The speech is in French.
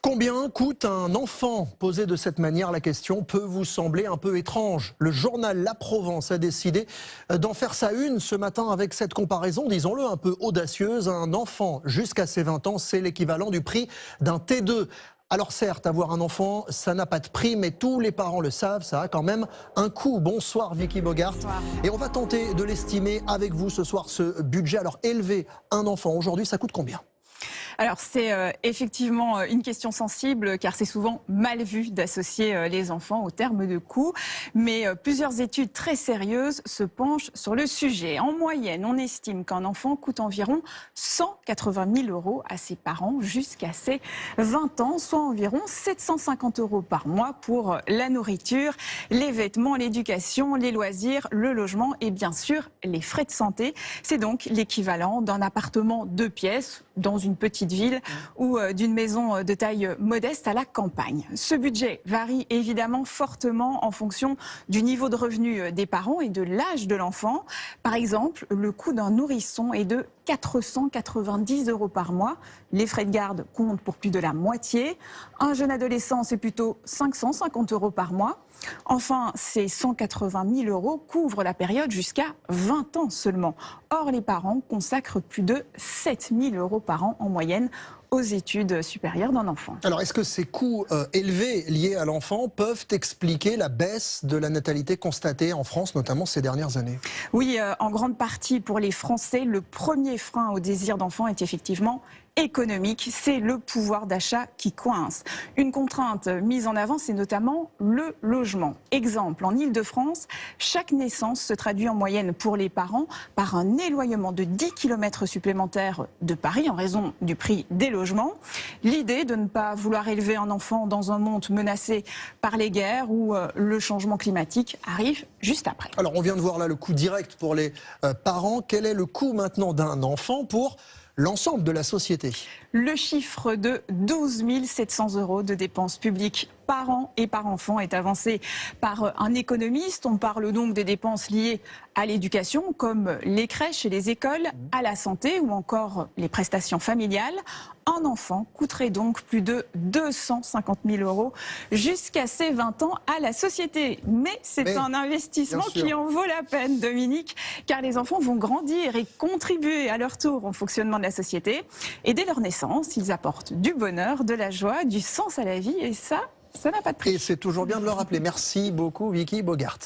Combien coûte un enfant? Posée de cette manière, la question peut vous sembler un peu étrange. Le journal La Provence a décidé d'en faire sa une ce matin avec cette comparaison, disons-le, un peu audacieuse. Un enfant jusqu'à ses 20 ans, c'est l'équivalent du prix d'un T2. Alors certes, avoir un enfant, ça n'a pas de prix, mais tous les parents le savent, ça a quand même un coût. Bonsoir Vicky Bogart. Bonsoir. Et on va tenter de l'estimer avec vous ce soir, ce budget. Alors élever un enfant aujourd'hui, ça coûte combien ? Alors c'est effectivement une question sensible car c'est souvent mal vu d'associer les enfants au terme de coût. Mais plusieurs études très sérieuses se penchent sur le sujet. En moyenne, on estime qu'un enfant coûte environ 180 000 € à ses parents jusqu'à ses 20 ans, soit environ 750 € par mois pour la nourriture, les vêtements, l'éducation, les loisirs, le logement et bien sûr les frais de santé. C'est donc l'équivalent d'un appartement 2 pièces dans une petite ville ou d'une maison de taille modeste à la campagne. Ce budget varie évidemment fortement en fonction du niveau de revenu des parents et de l'âge de l'enfant. Par exemple, le coût d'un nourrisson est de 490 € par mois. Les frais de garde comptent pour plus de la moitié. Un jeune adolescent, c'est plutôt 550 € par mois. Enfin, ces 180 000 € couvrent la période jusqu'à 20 ans seulement. Or, les parents consacrent plus de 7 000 € par an en moyenne aux études supérieures d'un enfant. Alors, est-ce que ces coûts élevés liés à l'enfant peuvent expliquer la baisse de la natalité constatée en France, notamment ces dernières années? Oui, en grande partie pour les Français, le premier frein au désir d'enfant est effectivement économique, c'est le pouvoir d'achat qui coince. Une contrainte mise en avant, c'est notamment le logement. Exemple, en Île-de-France, chaque naissance se traduit en moyenne pour les parents par un éloignement de 10 km supplémentaires de Paris en raison du prix des logements. L'idée de ne pas vouloir élever un enfant dans un monde menacé par les guerres ou le changement climatique arrive juste après. Alors, on vient de voir là le coût direct pour les parents. Quel est le coût maintenant d'un enfant pour l'ensemble de la société? Le chiffre de 12 700 € de dépenses publiques par an et par enfant est avancé par un économiste. On parle donc des dépenses liées à l'éducation, comme les crèches et les écoles, à la santé ou encore les prestations familiales. Un enfant coûterait donc plus de 250 000 € jusqu'à ses 20 ans à la société. Mais c'est un investissement qui en vaut la peine, Dominique, car les enfants vont grandir et contribuer à leur tour au fonctionnement de la société. Et dès leur naissance, ils apportent du bonheur, de la joie, du sens à la vie et ça n'a pas de prix. Et c'est toujours bien de le rappeler. Merci beaucoup, Vicky Bogart.